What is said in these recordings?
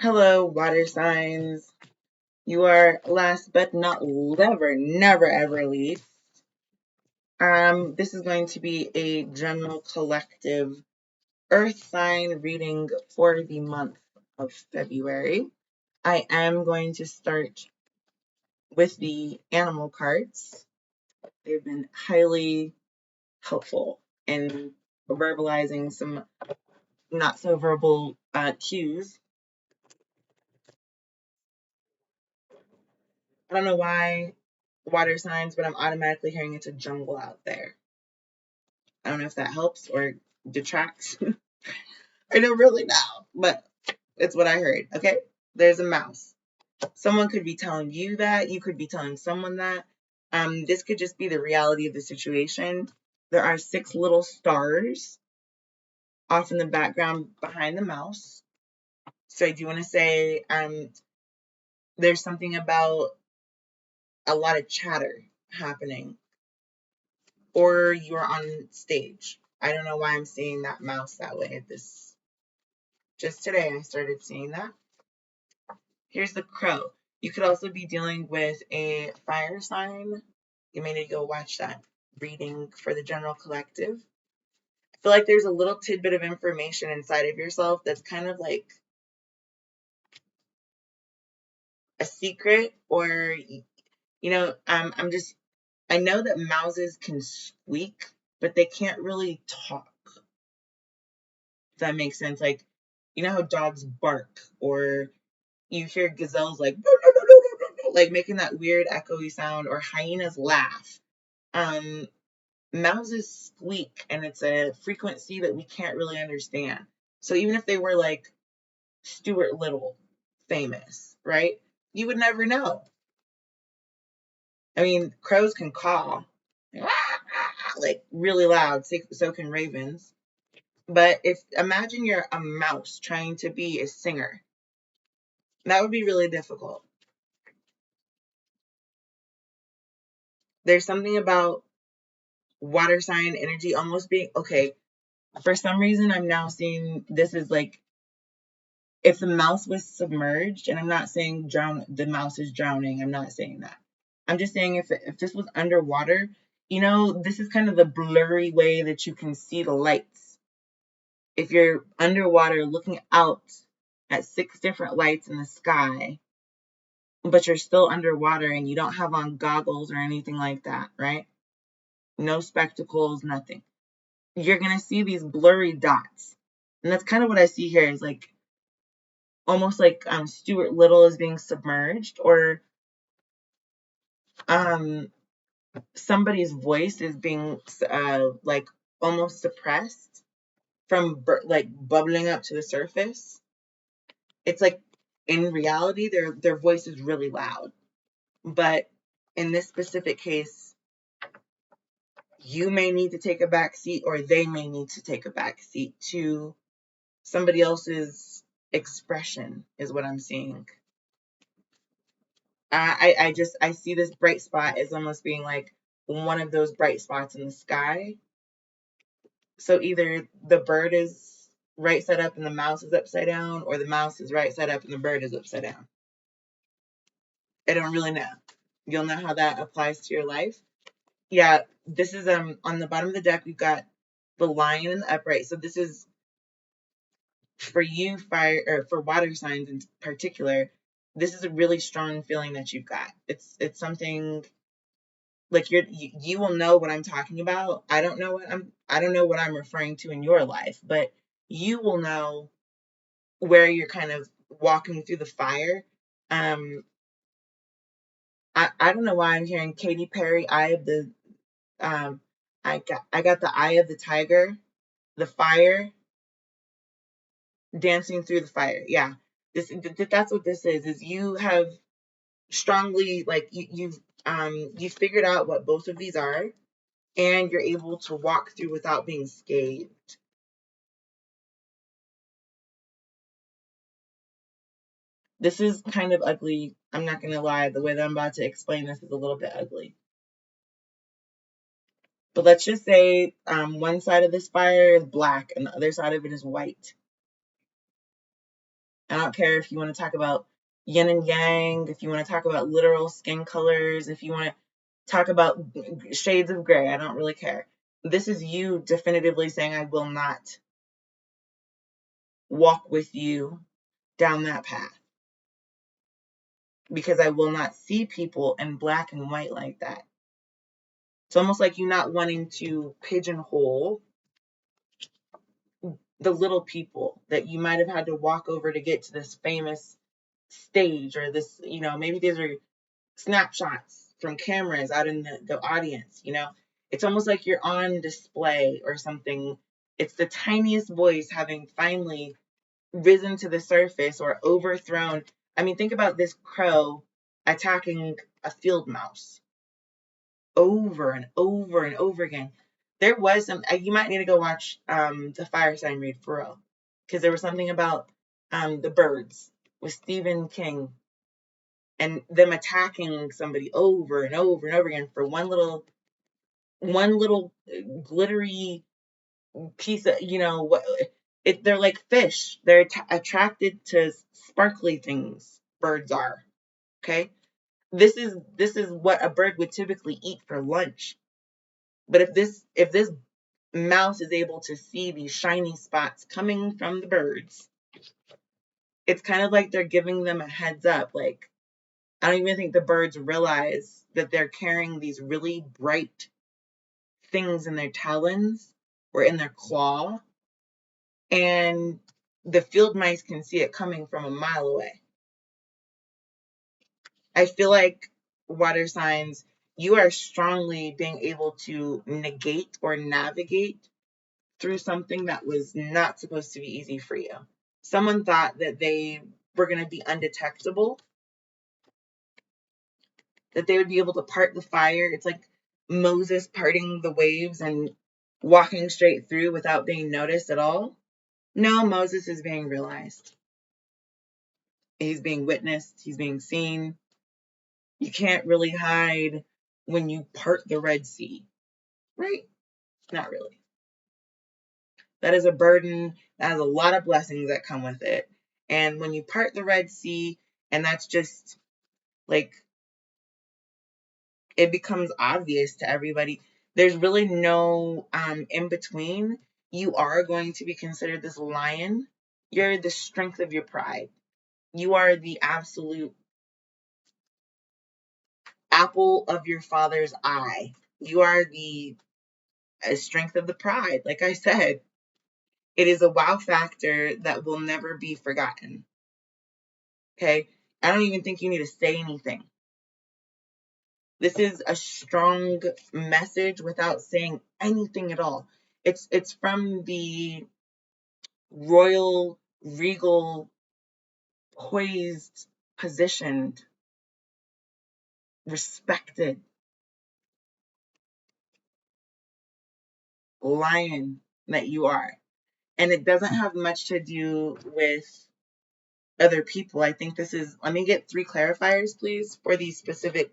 Hello, water signs. You are last but not never ever least. This is going to be a general collective earth sign reading for the month of February. I am going to start with the animal cards. They've been highly helpful in verbalizing some not so verbal cues. I don't know why water signs, but I'm automatically hearing it's a jungle out there. I don't know if that helps or detracts. I don't really know, but it's what I heard. Okay, there's a mouse. Someone could be telling you that. You could be telling someone that. This could just be the reality of the situation. There are 6 little stars off in the background behind the mouse. So I do want to say there's something about a lot of chatter happening, or you're on stage. I don't know why I'm seeing that mouse that way. Just today I started seeing that. Here's the crow. You could also be dealing with a fire sign. You may need to go watch that reading for the general collective. I feel like there's a little tidbit of information inside of yourself that's kind of like a secret, or I know that mouses can squeak, but they can't really talk. If that makes sense. Like, you know how dogs bark, or you hear gazelles like making that weird echoey sound, or hyenas laugh. Mouses squeak, and it's a frequency that we can't really understand. So even if they were like Stuart Little famous, right? You would never know. I mean, crows can caw like really loud, so can ravens. But if imagine you're a mouse trying to be a singer, that would be really difficult. There's something about water sign energy almost being okay. For some reason, I'm now seeing this is like if the mouse was submerged, and I'm not saying the mouse is drowning. I'm not saying that. I'm just saying if this was underwater, this is kind of the blurry way that you can see the lights. If you're underwater looking out at 6 different lights in the sky, but you're still underwater and you don't have on goggles or anything like that, right? No spectacles, nothing. You're going to see these blurry dots. And that's kind of what I see here is like almost like Stuart Little is being submerged, or somebody's voice is being like almost suppressed from like bubbling up to the surface. It's like in reality their voice is really loud, but in this specific case, you may need to take a back seat, or they may need to take a back seat to somebody else's expression, is what I'm seeing. I see this bright spot as almost being like one of those bright spots in the sky. So either the bird is right side up and the mouse is upside down, or the mouse is right side up and the bird is upside down. I don't really know. You'll know how that applies to your life. Yeah, this is on the bottom of the deck we've got the lion and the upright. So this is for you, fire, or for water signs in particular. This is a really strong feeling that you've got. It's something like you will know what I'm talking about. I don't know what I'm referring to in your life, but you will know where you're kind of walking through the fire. I don't know why I'm hearing Katy Perry, Eye of the I got the Eye of the Tiger, the fire, dancing through the fire. Yeah. That's what this is you have strongly like you've figured out what both of these are, and you're able to walk through without being scathed. This is kind of ugly. I'm not going to lie. The way that I'm about to explain this is a little bit ugly. But let's just say one side of this fire is black and the other side of it is white. I don't care if you want to talk about yin and yang, if you want to talk about literal skin colors, if you want to talk about shades of gray. I don't really care. This is you definitively saying, I will not walk with you down that path because I will not see people in black and white like that. It's almost like you not wanting to pigeonhole the little people that you might have had to walk over to get to this famous stage, or this, maybe these are snapshots from cameras out in the audience. It's almost like you're on display or something. It's the tiniest voice having finally risen to the surface or overthrown. I mean, think about this crow attacking a field mouse over and over and over again. There was some, you might need to go watch the Fire Sign read for real, because there was something about the birds with Stephen King and them attacking somebody over and over and over again for one little glittery piece of, they're like fish. They're attracted to sparkly things. Birds are. Okay. This is what a bird would typically eat for lunch. But if this mouse is able to see these shiny spots coming from the birds, it's kind of like they're giving them a heads up. Like, I don't even think the birds realize that they're carrying these really bright things in their talons or in their claw, and the field mice can see it coming from a mile away. I feel like water signs, you are strongly being able to negate or navigate through something that was not supposed to be easy for you. Someone thought that they were going to be undetectable, that they would be able to part the fire. It's like Moses parting the waves and walking straight through without being noticed at all. No, Moses is being realized. He's being witnessed. He's being seen. You can't really hide when you part the Red Sea, right? Not really. That is a burden. That has a lot of blessings that come with it. And when you part the Red Sea, and that's just like, it becomes obvious to everybody. There's really no in between. You are going to be considered this lion. You're the strength of your pride. You are the absolute apple of your father's eye. You are the strength of the pride. Like I said, it is a wow factor that will never be forgotten. Okay? I don't even think you need to say anything. This is a strong message without saying anything at all. It's from the royal, regal, poised, positioned, respected lion that you are. And it doesn't have much to do with other people. I think this is, let me get 3 clarifiers, please, for these specific.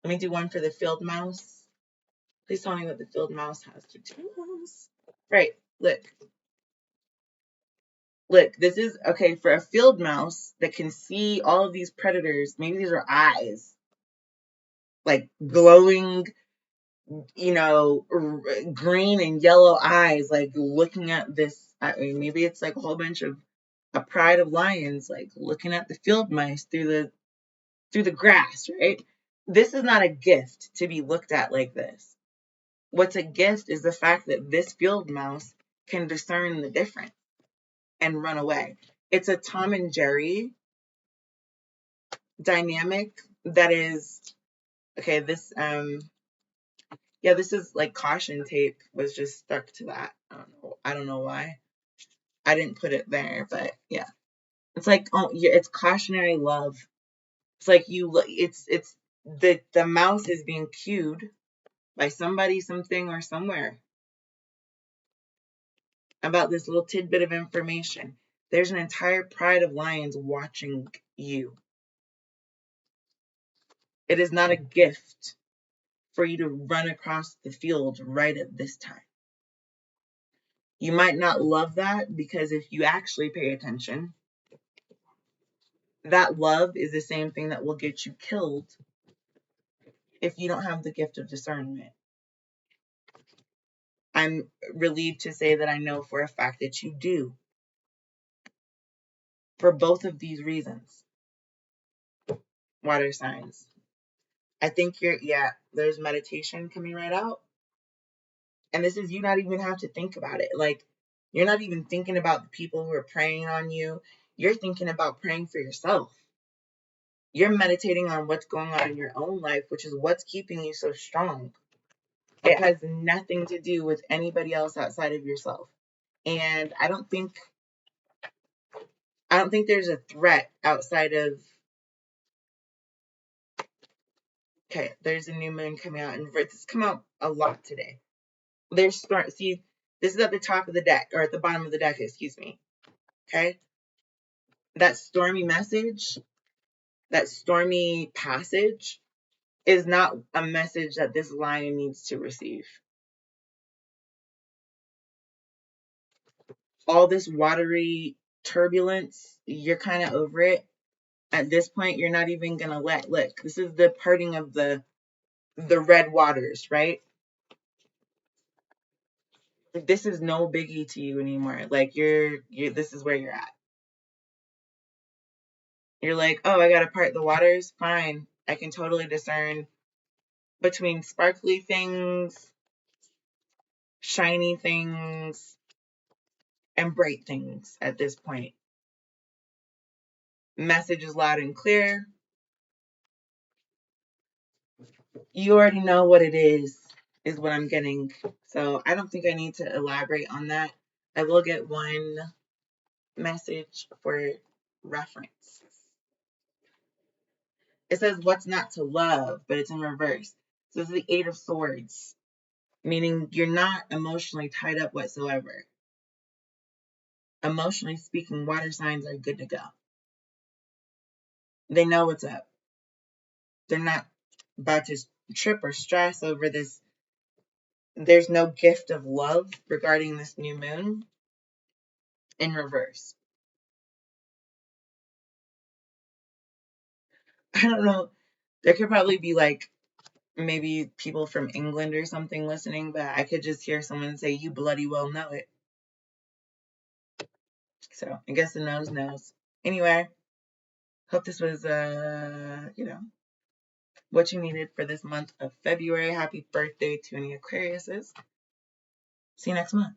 Let me do one for the field mouse. Please tell me what the field mouse has to do with us. Right, look, this is, okay, for a field mouse that can see all of these predators, maybe these are eyes, like glowing, green and yellow eyes, like looking at this. I mean, maybe it's like a whole bunch of a pride of lions, like looking at the field mice through the grass, right? This is not a gift to be looked at like this. What's a gift is the fact that this field mouse can discern the difference and run away. It's a Tom and Jerry dynamic that is, okay, this this is like caution tape was just stuck to that. I don't know why I didn't put it there, but yeah, it's like, oh yeah, it's cautionary love. It's like it's the mouse is being cued by somebody, something, or somewhere about this little tidbit of information. There's an entire pride of lions watching you. It is not a gift for you to run across the field right at this time. You might not love that, because if you actually pay attention, that love is the same thing that will get you killed if you don't have the gift of discernment. I'm relieved to say that I know for a fact that you do. For both of these reasons, water signs. I think there's meditation coming right out. And this is, you not even have to think about it. Like, you're not even thinking about the people who are preying on you. You're thinking about praying for yourself. You're meditating on what's going on in your own life, which is what's keeping you so strong. It has nothing to do with anybody else outside of yourself. And I don't think there's a threat outside of, okay, there's a new moon coming out, and it's come out a lot today. See, this is at the top of the deck, or at the bottom of the deck, excuse me. Okay? That stormy message, that stormy passage is not a message that this lion needs to receive. All this watery turbulence, you're kind of over it. At this point, you're not even going to look. This is the parting of the red waters, right? This is no biggie to you anymore. Like, this is where you're at. You're like, oh, I got to part the waters? Fine. I can totally discern between sparkly things, shiny things, and bright things at this point. Message is loud and clear. You already know what it is what I'm getting. So I don't think I need to elaborate on that. I will get one message for reference. It says what's not to love, but it's in reverse. So this is the 8 of Swords, meaning you're not emotionally tied up whatsoever. Emotionally speaking, water signs are good to go. They know what's up. They're not about to trip or stress over this. There's no gift of love regarding this new moon in reverse. I don't know. There could probably be like maybe people from England or something listening, but I could just hear someone say, you bloody well know it. So I guess the nose knows. Anyway, hope this was, what you needed for this month of February. Happy birthday to any Aquariuses. See you next month.